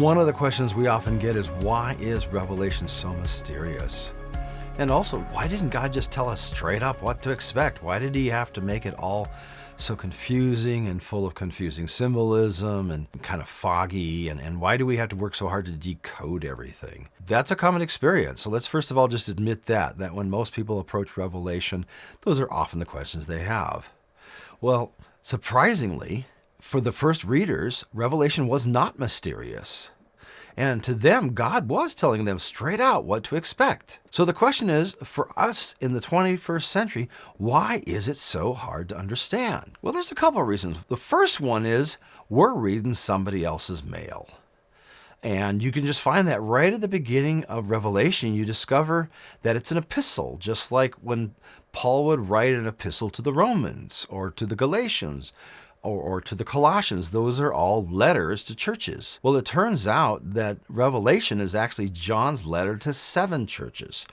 One of the questions we often get is, why is Revelation so mysterious? And also, why didn't God just tell us straight up what to expect? Why did he have to make it all so confusing and full of confusing symbolism and kind of foggy? And why do we have to work so hard to decode everything? That's a common experience. So let's first of all just admit that when most people approach Revelation, those are often the questions they have. Well, surprisingly, for the first readers, Revelation was not mysterious. And to them, God was telling them straight out what to expect. So the question is, for us in the 21st century, why is it so hard to understand? Well, there's a couple of reasons. The first one is we're reading somebody else's mail. And you can just find that right at the beginning of Revelation. You discover that it's an epistle, just like when Paul would write an epistle to the Romans or to the Galatians or to the Colossians. Those are all letters to churches. Well, it turns out that Revelation is actually John's letter to 7 churches.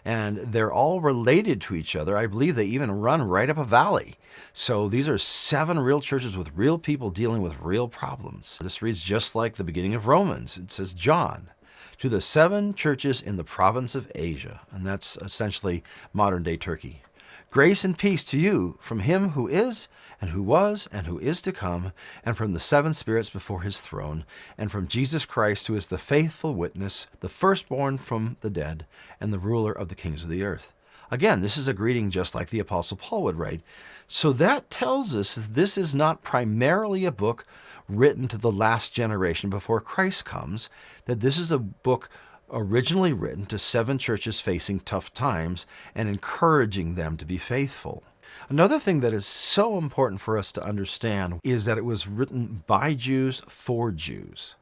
And they're all related to each other. I believe they even run right up a valley. So these are 7 real churches with real people dealing with real problems. This reads just like the beginning of Romans. It says, John, to the 7 churches in the province of Asia. And that's essentially modern-day Turkey. Grace and peace to you from him who is, and who was, and who is to come, and from the 7 spirits before his throne, and from Jesus Christ, who is the faithful witness, the firstborn from the dead, and the ruler of the kings of the earth. Again, this is a greeting just like the Apostle Paul would write. So that tells us that this is not primarily a book written to the last generation before Christ comes, that this is a book originally written to 7 churches facing tough times and encouraging them to be faithful. Another thing that is so important for us to understand is that it was written by Jews for Jews.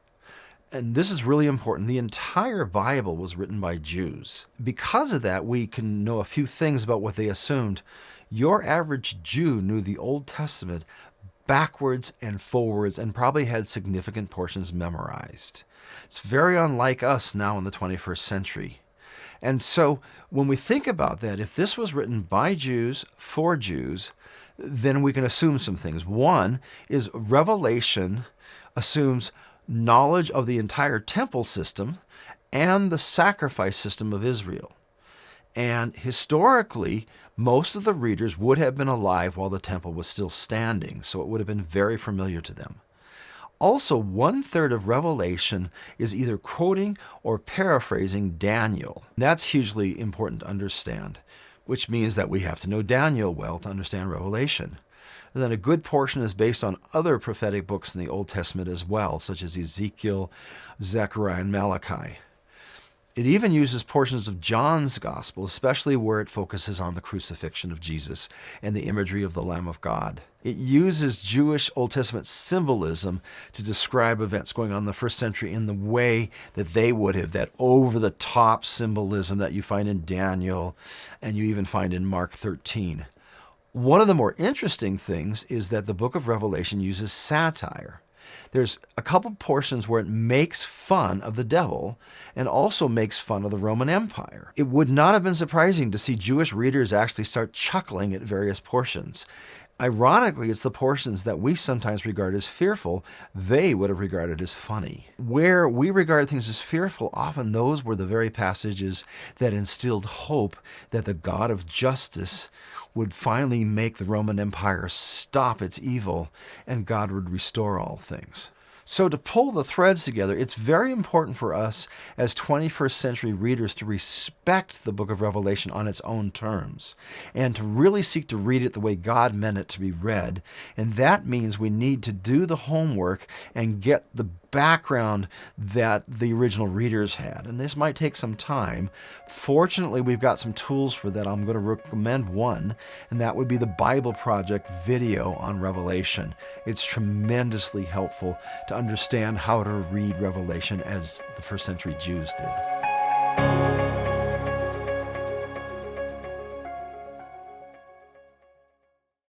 And this is really important. The entire Bible was written by Jews. Because of that, we can know a few things about what they assumed. Your average Jew knew the Old Testament backwards and forwards and probably had significant portions memorized. It's very unlike us now in the 21st century. And so when we think about that, if this was written by Jews for Jews, then we can assume some things. One is Revelation assumes knowledge of the entire temple system and the sacrifice system of Israel. And historically, most of the readers would have been alive while the temple was still standing, so it would have been very familiar to them. Also, 1/3 of Revelation is either quoting or paraphrasing Daniel. That's hugely important to understand, which means that we have to know Daniel well to understand Revelation. And then a good portion is based on other prophetic books in the Old Testament as well, such as Ezekiel, Zechariah, and Malachi. It even uses portions of John's Gospel, especially where it focuses on the crucifixion of Jesus and the imagery of the Lamb of God. It uses Jewish Old Testament symbolism to describe events going on in the first century in the way that they would have, that over-the-top symbolism that you find in Daniel and you even find in Mark 13. One of the more interesting things is that the book of Revelation uses satire. There's a couple portions where it makes fun of the devil and also makes fun of the Roman Empire. It would not have been surprising to see Jewish readers actually start chuckling at various portions. Ironically, it's the portions that we sometimes regard as fearful, they would have regarded as funny. Where we regard things as fearful, often those were the very passages that instilled hope that the God of justice would finally make the Roman Empire stop its evil and God would restore all things. So to pull the threads together, it's very important for us as 21st century readers to respect the book of Revelation on its own terms and to really seek to read it the way God meant it to be read. And that means we need to do the homework and get the background that the original readers had. And this might take some time. Fortunately, we've got some tools for that. I'm going to recommend one, and that would be the Bible Project video on Revelation. It's tremendously helpful to understand how to read Revelation as the first century Jews did.